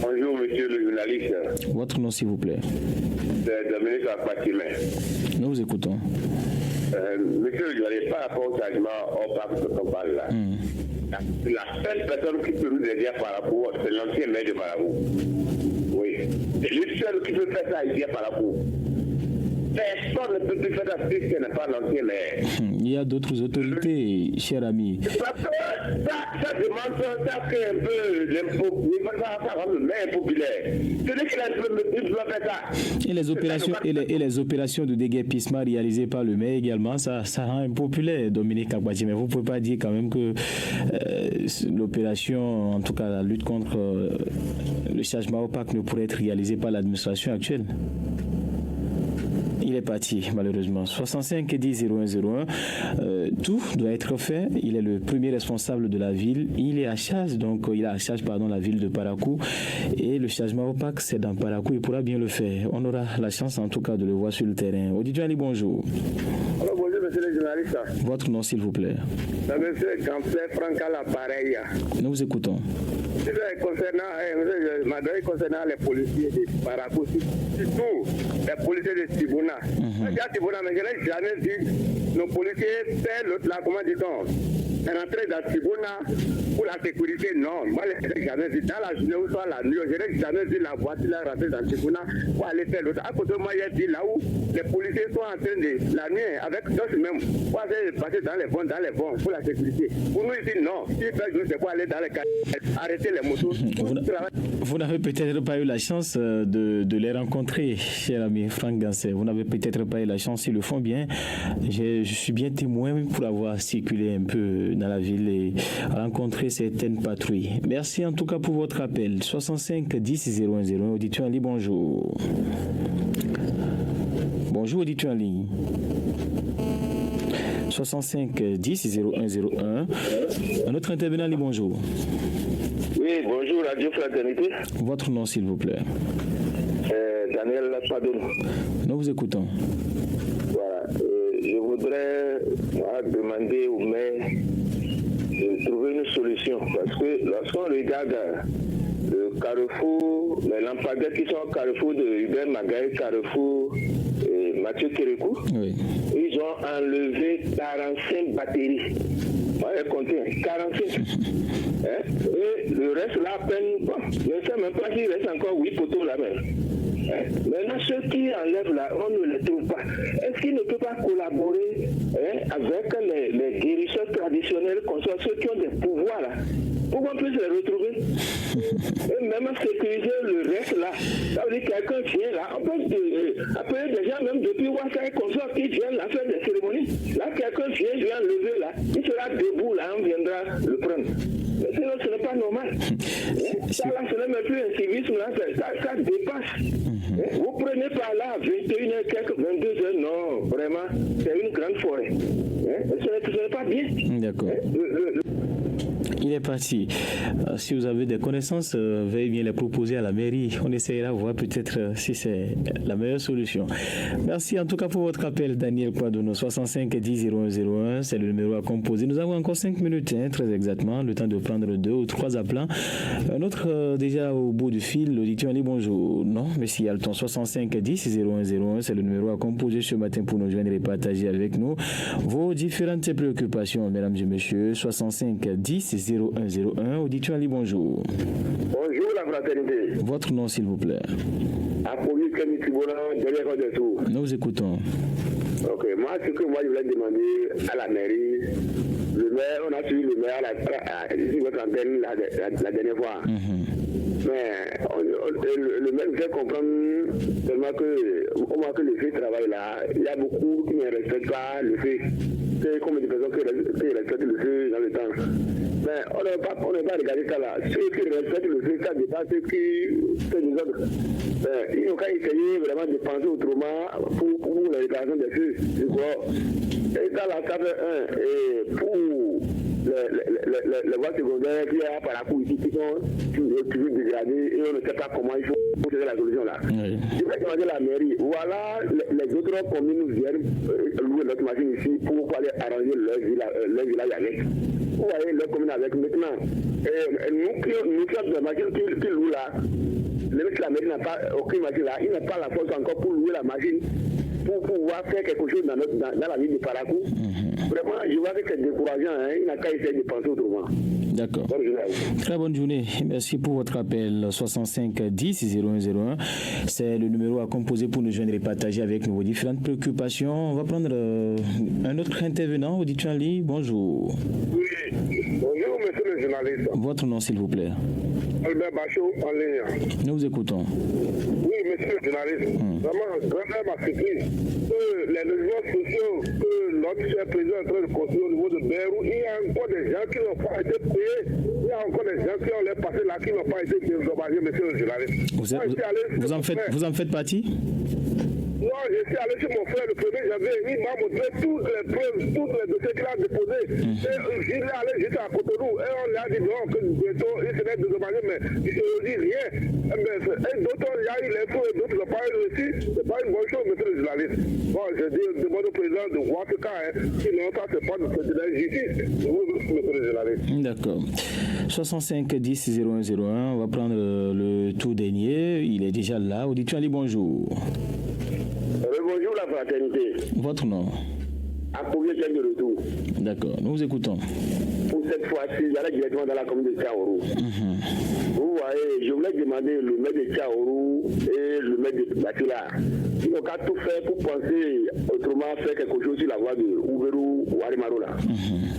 Bonjour, monsieur le journaliste. Votre nom, s'il vous plaît. C'est Dominique Apatimé. Nous vous écoutons. Monsieur le journaliste, par rapport au changement OPAC dont on parle là, la seule personne qui peut nous aider à Parakou, c'est l'ancien maire de Parakou. Oui. C'est le seul qui peut faire ça ici à Parakou. Personne ne peut plus faire ça si ce n'est pas l'ancien maire. Il y a d'autres autorités, cher ami. Parce que ça demande, ça fait un peu l'impôt, ça rend le maire populaire. Celui qui doit faire ça. Et les opérations de déguerpissement réalisées par le maire également, ça rend impopulaire, Dominique Abadji. Mais vous ne pouvez pas dire quand même que l'opération, en tout cas la lutte contre le changement opaque, ne pourrait être réalisée par l'administration actuelle. Il est parti, malheureusement. 65 10 0101. Tout doit être fait. Il est le premier responsable de la ville. Il a à charge la ville de Parakou. Et le changement opaque, c'est dans Parakou. Il pourra bien le faire. On aura la chance, en tout cas, de le voir sur le terrain. Auditeur Ali, bonjour. Alors, bonjour, monsieur le journaliste. Votre nom, s'il vous plaît. Monsieur Campbell Franca l'appareil. Nous vous écoutons. Concernant les policiers de Parakou, surtout les policiers de Tibouna. Mais je n'ai jamais vu nos policiers faire l'autre là, comment dit-on, rentrer dans le tribunal pour la sécurité, non. Moi, je n'ai jamais vu dans la journée ou soit la nuit, je n'ai jamais vu la voiture rentrer dans le tribunal pour aller faire l'autre. À côté de moi, il y a dit là où les policiers sont en train de la nuit avec d'autres même pour aller passer dans les vents pour la sécurité. Pour nous ici, non. Si fait jour, c'est pour aller dans les quartiers, arrêter les motos. Vous n'avez peut-être pas eu la chance de les rencontrer, cher ami Franck Ganser. Vous n'avez peut-être pas eu la chance, ils le font bien. Je suis bien témoin pour avoir circulé un peu dans la ville et rencontré certaines patrouilles. Merci en tout cas pour votre appel. 65 10 010, auditeur en ligne, bonjour. Bonjour, auditeur en ligne. 65 10 0101. Un autre intervenant en ligne, bonjour. Oui, bonjour, Radio Fraternité. Votre nom, s'il vous plaît. Daniel Padon. Nous vous écoutons. Voilà. Je voudrais demander au maire de trouver une solution parce que lorsqu'on regarde le carrefour, les lampadaires qui sont au carrefour de Hubert Magaï, carrefour Mathieu Kérékou, oui. Ils ont enlevé 45 batteries. Moi, j'ai compté 45. Et le reste là, à peine, bon, je ne sais même pas s'il reste encore 8 poteaux là-même. Maintenant, ceux qui enlèvent là, on ne les trouve pas. Est-ce qu'ils ne peuvent pas collaborer avec les guérisseurs traditionnels, comme ça, ceux qui ont des pouvoirs là, pour qu'on puisse les retrouver? Et même sécuriser le reste là. Ça veut dire que quelqu'un vient là, on peut appeler des gens même depuis Ouattara comme ça qui viennent là faire des cérémonies. Là, quelqu'un vient lever là, il sera debout là, on viendra le prendre. Mais sinon, ce n'est pas normal. Ça là, ce n'est même plus un civisme là, ça dépasse. Vous prenez par là 21h, quelques 22h, non, vraiment, c'est une grande forêt. Ce n'est pas bien. D'accord. Il est parti. Si vous avez des connaissances, veuillez bien les proposer à la mairie. On essaiera de voir peut-être si c'est la meilleure solution. Merci en tout cas pour votre appel, Daniel Kwadono, 65 10 0101. C'est le numéro à composer. Nous avons encore 5 minutes, très exactement, le temps de prendre 2 ou 3 appelants. Un autre déjà au bout du fil, l'auditeur dit bonjour. Non, mais s'il y a le temps, 65 10 0101, c'est le numéro à composer ce matin pour nous joindre et partager avec nous vos différentes préoccupations, mesdames et messieurs. 65 10 0101, auditeur Ali, bonjour. Bonjour la fraternité. Votre nom s'il vous plaît. Apolline Camille Tibola, derrière de tout. Nous vous écoutons. Ok, moi ce que moi je voulais demander à la mairie, le maire, on a suivi le maire sur votre antenne la dernière fois. Mais le maire nous fait comprendre tellement que le fait travail là, il y a beaucoup qui ne respectent pas le fait. C'est comme des personnes qui respectent le feu dans le temps. Mais on n'a pas regardé ça là. Ceux qui respectent le feu, ça dépasse ceux qui font des autres. Ils n'ont qu'à essayer vraiment de penser autrement pour la réparation des feux. Et dans la table 1, et pour les voies secondaires qui sont par la cour ici, qui sont toujours dégradées et on ne sait pas comment il faut faire la solution là. Oui. Je vais demander à la mairie, voilà les autres communes nous viennent louer notre machine ici pour aller arranger leur village avec. Vous voyez leur commune avec maintenant. Et nous qui avons des machines qui louent là, la mairie n'a pas aucune machine là, il n'a pas la force encore pour louer la machine pour pouvoir faire quelque chose dans la ville de Parakou. Vraiment, je vois que c'est décourageant, il n'a qu'à essayer de penser autrement. D'accord. Bonne journée à vous. Très bonne journée. Merci pour votre appel. 65 10 0101. C'est le numéro à composer pour nous joindre et partager avec nous vos différentes préoccupations. On va prendre un autre intervenant, auditeur en ligne. Bonjour. Oui. Bonjour, monsieur le journaliste. Votre nom, s'il vous plaît. Albert Bachot, en ligne. Nous vous écoutons. Oui, monsieur le journaliste. Vraiment, vraiment ma surprise. Les logements sociaux que notre cher président est en train de construire au niveau de Beyrouth, il y a encore des gens qui n'ont pas été payés. Il y a encore des gens qui ont les passés là qui n'ont pas été dédommagés, monsieur le journaliste. Vous en faites partie? Non, je suis allé chez mon frère le 1er janvier, il m'a montré toutes les preuves, tous les dossiers qu'il a déposés. Et il est allé juste à Cotonou et on lui a dit non, que bientôt il serait dédommagé, mais il ne se dit rien. Et d'autres, il y a eu les faux et d'autres n'ont pas eu aussi. C'est pas une bonne chose, monsieur le journaliste. Bon, je demande au président de voir ce cas, sinon ça c'est pas de la justice. Monsieur le journaliste. D'accord. 65 10 0101, on va prendre le tout dernier. Il est déjà là. Auditeur Ali, bonjour. Bonjour la fraternité. Votre nom? à combien c'est de retour. D'accord, nous vous écoutons. Pour cette fois-ci, j'allais directement dans la commune de Tchaourou. Vous voyez, je voulais demander le maire de Tchaourou et le maire de Batila. Ils n'ont qu'à tout faire pour penser autrement faire quelque chose sur la voie de Ouverou ou Arimarola.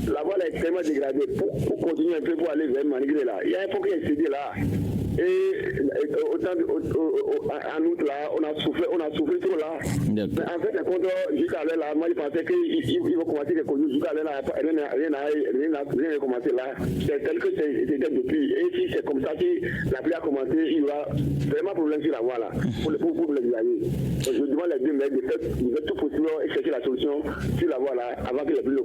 La voie est extrêmement dégradée. Pour continuer un peu pour aller vers Manigré là, il y a un peu qui est cédé là. Et en août là, on a souffert trop là. Mais en fait, les comptes jusqu'à là, moi je pensais qu'ils vont commencer quelque chose jusqu'à là, rien n'a commencé là. C'est tel que c'était depuis. Et si c'est comme ça, si la pluie a commencé, il y aura vraiment problème sur la voie là, pour les usagers. Je demande les deux maires de faire tout possible et chercher la solution sur la voie là, avant que la pluie.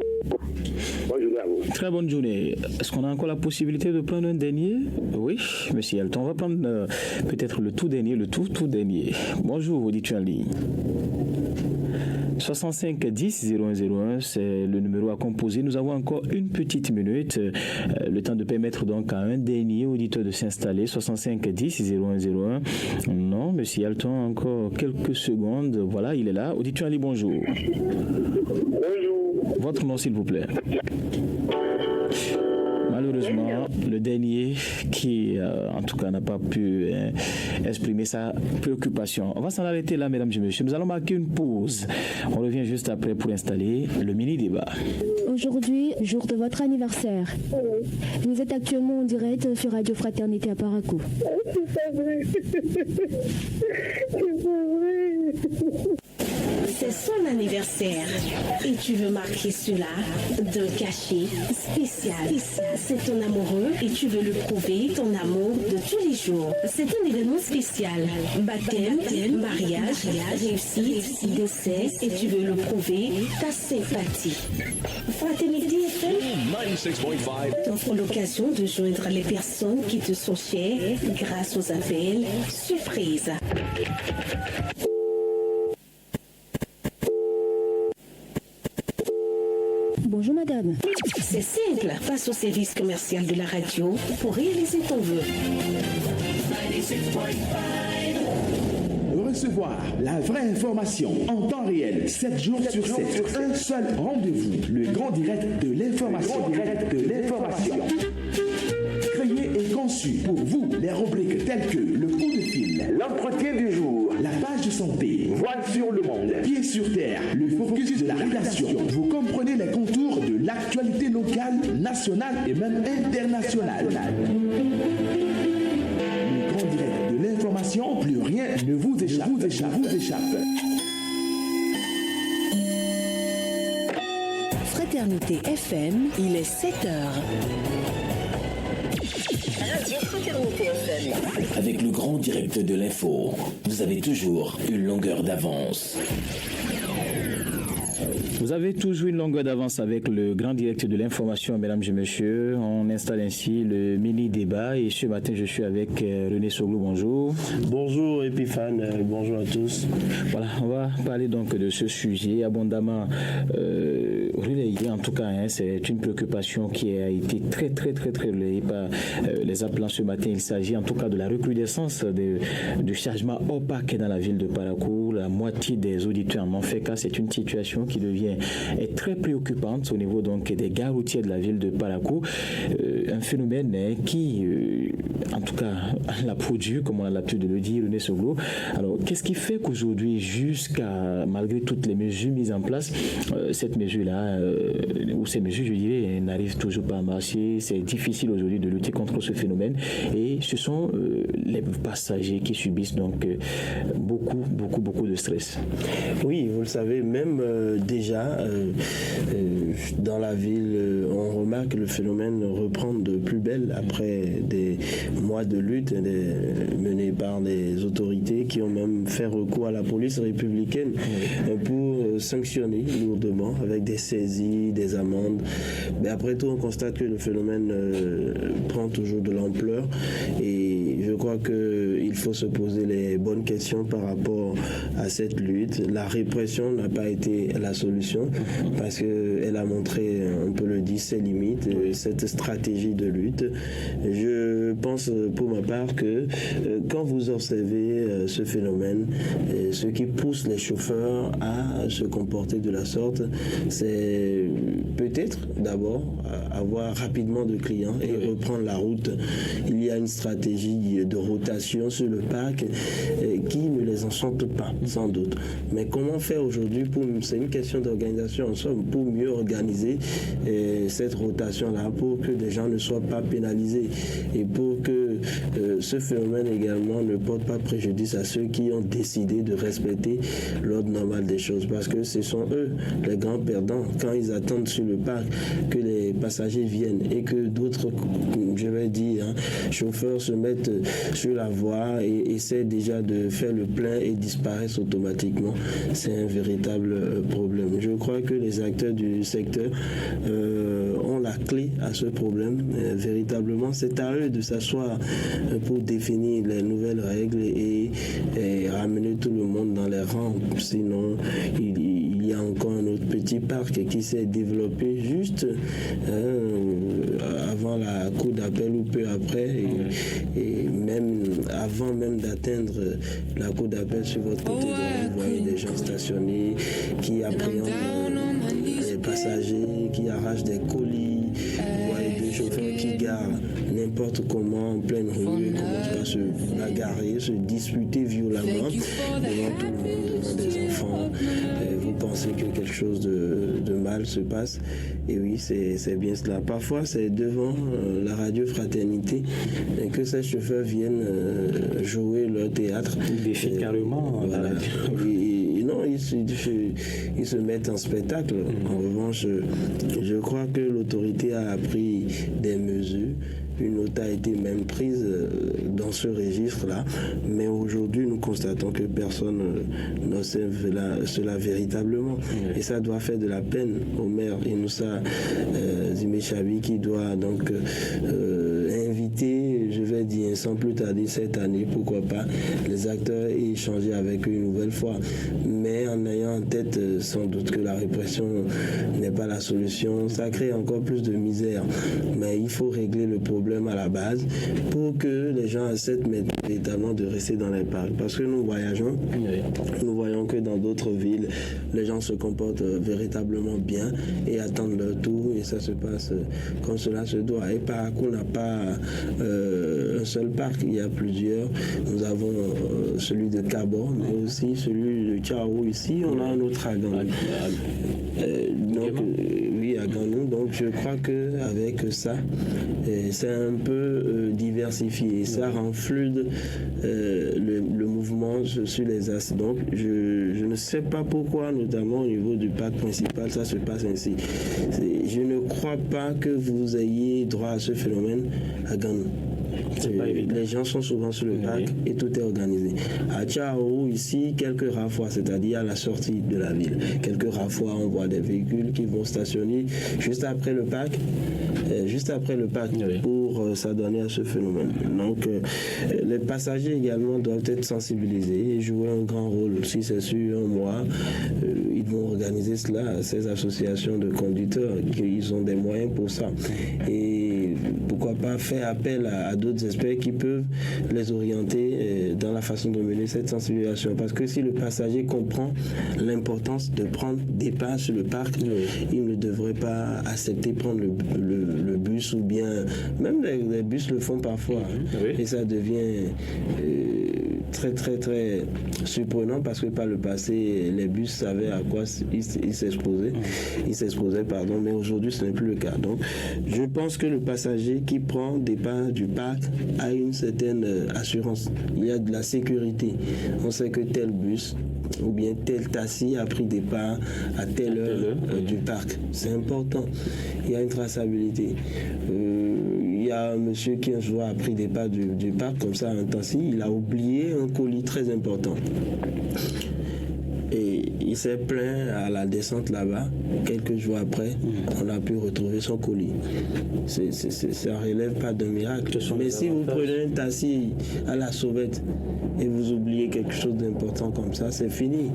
Bonne journée à vous. Très bonne journée. Est-ce qu'on a encore la possibilité de prendre un dernier? Oui, monsieur Elton. On va prendre peut-être le tout dernier, le tout dernier. Bonjour, auditeur en ligne. 65 10 0101, c'est le numéro à composer. Nous avons encore une petite minute, le temps de permettre donc à un dernier auditeur de s'installer. 65 10 0101. Non, monsieur Elton, encore quelques secondes. Voilà, il est là. Auditeur en ligne, bonjour. Bonjour. Votre nom, s'il vous plaît. Malheureusement, le dernier qui, en tout cas, n'a pas pu exprimer sa préoccupation. On va s'en arrêter là, mesdames et messieurs. Nous allons marquer une pause. On revient juste après pour installer le mini-débat. Aujourd'hui, jour de votre anniversaire. Vous êtes actuellement en direct sur Radio Fraternité à Parakou. C'est pas vrai. C'est pas vrai. C'est son anniversaire et tu veux marquer cela d'un cachet spécial. C'est ton amoureux et tu veux lui prouver ton amour de tous les jours. C'est un événement spécial. Baptême, mariage, réussite, décès et tu veux lui prouver ta sympathie. Fraternité FM 96.5 t'offre l'occasion de joindre les personnes qui te sont chères grâce aux appels surprises. Bonjour madame. C'est simple, passe au service commercial de la radio pour réaliser ton vœu. Recevoir la vraie information en temps réel, 7 jours sur 7. Un seul rendez-vous, le grand direct de l'information. Créé et conçu pour vous, les rubriques telles que le coup de fil, l'entretien du jour, la page de santé, voile sur le monde, pied sur terre, le focus de la rédaction. Vous comprenez les contours de l'actualité locale, nationale et même internationale. Le grand direct de l'information, plus rien ne vous échappe. Fraternité FM, il est 7h. Radio Fraternité FM. Avec le grand direct de l'info, vous avez toujours une longueur d'avance. Vous avez toujours une longueur d'avance avec le grand direct de l'information, mesdames et messieurs. On installe ainsi le mini-débat et ce matin, je suis avec René Soglou. Bonjour. Bonjour Epiphane, bonjour à tous. Voilà, on va parler donc de ce sujet abondamment relayé. En tout cas, c'est une préoccupation qui a été très relayée par les appelants ce matin. Il s'agit en tout cas de la recrudescence du chargement opaque dans la ville de Parakou. La moitié des auditeurs en ont fait cas. C'est une situation qui est très préoccupante au niveau donc des gares routières de la ville de Parakou. Un phénomène qui, en tout cas, l'a produit, comme on a l'habitude de le dire, René Soglou. Alors, qu'est-ce qui fait qu'aujourd'hui, malgré toutes les mesures mises en place, cette mesure-là, ou ces mesures, je dirais, n'arrivent toujours pas à marcher. C'est difficile aujourd'hui de lutter contre ce phénomène. Et ce sont les passagers qui subissent donc beaucoup de stress. Oui, vous le savez, même déjà dans la ville, on remarque que le phénomène reprend de plus belle après des mois de lutte menés par les autorités qui ont même fait recours à la police républicaine pour sanctionner lourdement avec des saisies, des amendes. Mais après tout, on constate que le phénomène prend toujours de l'ampleur et je Je crois qu'il faut se poser les bonnes questions par rapport à cette lutte. La répression n'a pas été la solution parce qu'elle a montré, on peut le dire, ses limites, cette stratégie de lutte. Je pense pour ma part que quand vous observez ce phénomène, ce qui pousse les chauffeurs à se comporter de la sorte, c'est peut-être d'abord avoir rapidement de clients et reprendre la route. Il y a une stratégie de rotation sur le parc qui ne les enchante pas, sans doute. Mais comment faire aujourd'hui c'est une question d'organisation en somme, pour mieux organiser cette rotation-là, pour que les gens ne soient pas pénalisés et pour que ce phénomène également ne porte pas préjudice à ceux qui ont décidé de respecter l'ordre normal des choses, parce que ce sont eux les grands perdants quand ils attendent sur le parc que les passagers viennent et que d'autres, je vais dire, chauffeurs se mettent sur la voie et essaient déjà de faire le plein et disparaissent automatiquement. C'est un véritable problème. Je crois que les acteurs du secteur ont la clé à ce problème. Véritablement, c'est à eux de s'asseoir pour définir les nouvelles règles et ramener tout le monde dans les rangs. Sinon, il y a encore un autre petit parc qui s'est développé juste avant la cour d'appel ou peu après, et même avant même d'atteindre la cour d'appel sur votre côté, vous voyez des gens stationnés qui appréhendent les passagers, qui arrachent des colis, vous voyez des chauffeurs qui garent n'importe comment en pleine rue, commencent à se bagarrer, se disputer violemment devant tout le monde, devant des enfants. Vous pensez que quelque chose de mal se passe, et oui, c'est bien cela. Parfois, c'est devant la radio Fraternité que ces chauffeurs viennent jouer leur théâtre. Ils défient carrément la radio. Non, ils se mettent en spectacle. En revanche, je crois que l'autorité a pris des mesures. Une note a été même prise dans ce registre-là, mais aujourd'hui nous constatons que personne n'observe cela véritablement. Et ça doit faire de la peine au maire Inoussa Zimechabi, qui doit donc inviter, je vais dire sans plus tarder cette année, pourquoi pas, les acteurs et échanger avec eux une nouvelle fois, mais en ayant en tête sans doute que la répression n'est pas la solution. Ça crée encore plus de misère, mais il faut régler le problème à la base pour que les gens acceptent véritablement de rester dans les parcs, parce que nous voyageons, nous voyons que dans d'autres villes les gens se comportent véritablement bien et attendent leur tour, et ça se passe comme cela se doit. Et Parakou n'a pas un seul parc, il y a plusieurs. Nous avons celui de Cabor, mais aussi celui de Tchao. Ici on a un autre à Ganou. Oui, à Ganou. Donc je crois qu'avec ça, c'est un peu diversifié. Ça rend fluide le mouvement sur les axes. Donc je ne sais pas pourquoi, notamment au niveau du parc principal, ça se passe ainsi. Je ne crois pas que vous ayez droit à ce phénomène à Ganou. Les gens sont souvent sur le parc et tout est organisé. À Tchao, ici, quelques rares fois, c'est-à-dire à la sortie de la ville, quelques rares fois, on voit des véhicules qui vont stationner juste après le parc, pour s'adonner à ce phénomène. Donc, les passagers également doivent être sensibilisés et jouer un grand rôle. Si c'est sur un mois, ils vont organiser cela, ces associations de conducteurs, ils ont des moyens pour ça. Et pourquoi pas faire appel à d'autres experts qui peuvent les orienter dans la façon de mener cette sensibilisation. Parce que si le passager comprend l'importance de prendre des pas sur le parc, il ne devrait pas accepter prendre le bus, ou bien même les bus le font parfois. Et ça devient très très très surprenant, parce que par le passé les bus savaient à quoi ils s'exposaient, mais aujourd'hui ce n'est plus le cas. Donc je pense que le passager qui prend des pas du parc a une certaine assurance, il y a de la sécurité. On sait que tel bus ou bien tel taxi a pris des pas à telle heure du parc. C'est important. Il y a une traçabilité. Il y a un monsieur qui un jour a pris des pas du parc comme ça, un taxi, il a oublié un colis très important. Et il il s'est plaint à la descente là-bas. Quelques jours après, on a pu retrouver son colis. Ça relève pas d'un miracle. Mais si vous prenez un taxi à la sauvette et vous oubliez quelque chose d'important comme ça, c'est fini.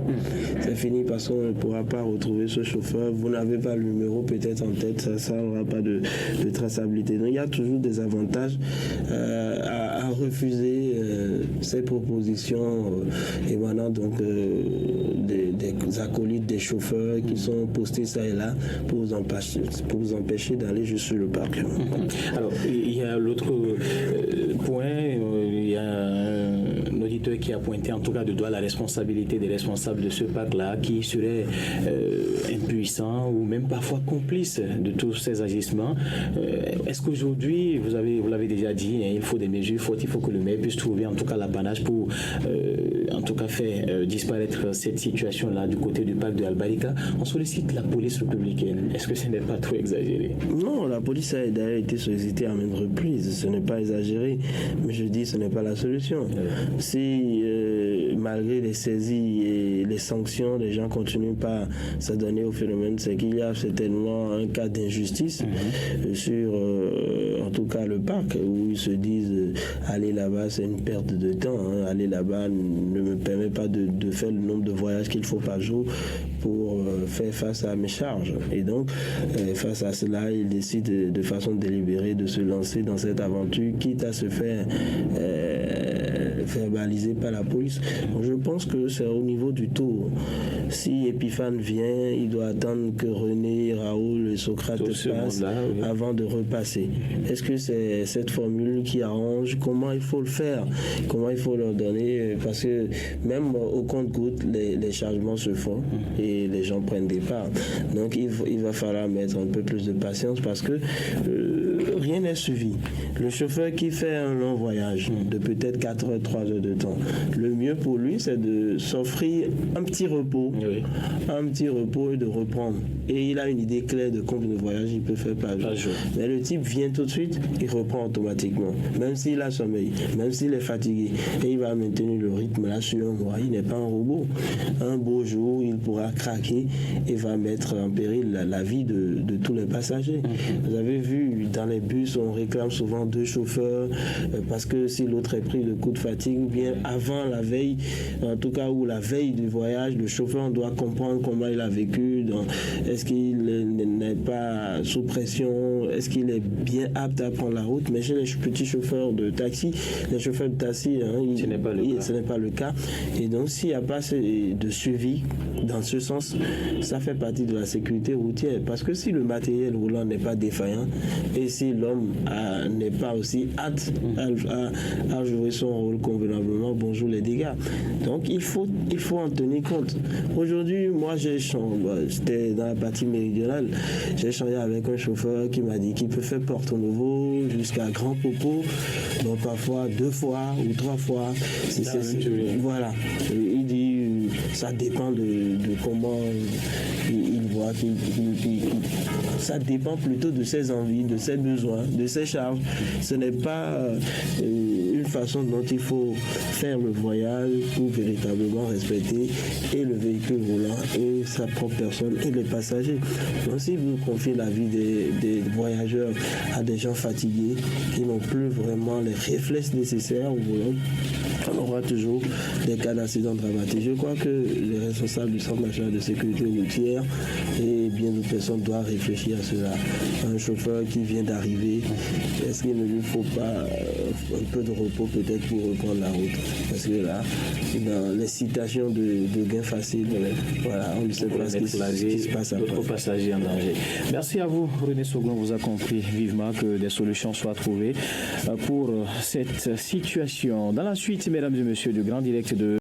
C'est fini parce qu'on ne pourra pas retrouver ce chauffeur. Vous n'avez pas le numéro peut-être en tête, ça n'aura pas de traçabilité. Donc il y a toujours des avantages à refuser ces propositions émanant donc des acolytes, des chauffeurs qui sont postés ça et là pour vous empêcher d'aller juste sur le parc. Alors, il y a l'autre point, il y a un auditeur qui a pointé en tout cas de doigt la responsabilité des responsables de ce parc-là qui seraient impuissants ou même parfois complices de tous ces agissements. Est-ce qu'aujourd'hui, vous l'avez déjà dit, il faut des mesures fortes, il faut que le maire puisse trouver en tout cas l'apanage pour en tout cas faire disparaître cette situation-là du côté du parc de Albarika. On sollicite la police républicaine. Est-ce que ce n'est pas trop exagéré? Non, la police a d'ailleurs été sollicitée à maintes reprises. Ce n'est pas exagéré, mais je dis ce n'est pas la solution. Si malgré les saisies et les sanctions, les gens continuent pas à s'adonner au phénomène, c'est qu'il y a certainement un cas d'injustice sur en tout cas le parc, où ils se disent aller là-bas c'est une perte de temps, aller là-bas ne me permet pas de faire le nombre de voyages qu'il faut par jour pour faire face à mes charges. Et donc face à cela, ils décident de façon délibérée de se lancer dans cette aventure, quitte à se faire verbaliser par la police. Donc, je pense que c'est au niveau du tour. Si Epiphane vient, il doit attendre que René, Raoul et Socrate passent avant de repasser. Est-ce que c'est cette formule qui arrange? Comment il faut le faire? Comment il faut leur donner? Parce que même au compte-gouttes, les chargements se font et les gens prennent des parts. Donc il va falloir mettre un peu plus de patience parce que rien n'est suivi. Le chauffeur qui fait un long voyage de peut-être 4 heures, 3 heures de temps, le mieux pour lui, c'est de s'offrir un petit repos et de reprendre. Et il a une idée claire de combien de voyages il peut faire par jour. Mais le type vient tout de suite, il reprend automatiquement. Même s'il a sommeil, même s'il est fatigué, et il va maintenir le rythme là sur un mois. Il n'est pas un robot. Un beau jour, il pourra craquer et va mettre en péril la vie de tous les passagers. Vous avez vu, dans les bus, on réclame souvent 2 chauffeurs parce que si l'autre est pris de coup de fatigue, ou bien avant la veille, en tout cas, ou la veille du voyage, le chauffeur doit comprendre comment il a vécu, est-ce qu'il n'est pas sous pression, est-ce qu'il est bien apte à prendre la route. Mais chez les petits chauffeurs de taxi, les chauffeurs de taxi, ce n'est pas le cas. Et donc, s'il n'y a pas de suivi dans ce sens, ça fait partie de la sécurité routière. Parce que si le matériel roulant n'est pas défaillant et si l'homme n'est pas aussi apte à jouer son rôle convenablement, bonjour les dégâts. Donc, il faut en tenir compte. Aujourd'hui, moi, j'étais dans la partie méridionale, j'ai échangé avec un chauffeur qui m'a dit qu'il peut faire Porto Novo jusqu'à Grand Popo, donc parfois 2 fois ou 3 fois. Voilà. Il dit ça dépend de comment il voit ça dépend plutôt de ses envies, de ses besoins, de ses charges. Ce n'est pas une façon dont il faut faire le voyage pour véritablement respecter et le véhicule roulant et sa propre personne et les passagers. Donc si vous confiez la vie des voyageurs à des gens fatigués qui n'ont plus vraiment les réflexes nécessaires au volant, on aura toujours des cas d'accidents dramatiques. Je crois que les responsables du Centre national de sécurité routière et bien d'autres personnes doivent réfléchir à cela. Un chauffeur qui vient d'arriver, est-ce qu'il ne lui faut pas un peu de repos peut-être pour reprendre la route? Parce que là, dans les citations de gains faciles, voilà, on ne sait pas ce qui se passe après. D'autres passagers en danger. Merci à vous, René Soglon. Vous a compris vivement que des solutions soient trouvées pour cette situation. Dans la suite, mesdames et messieurs, du grand direct de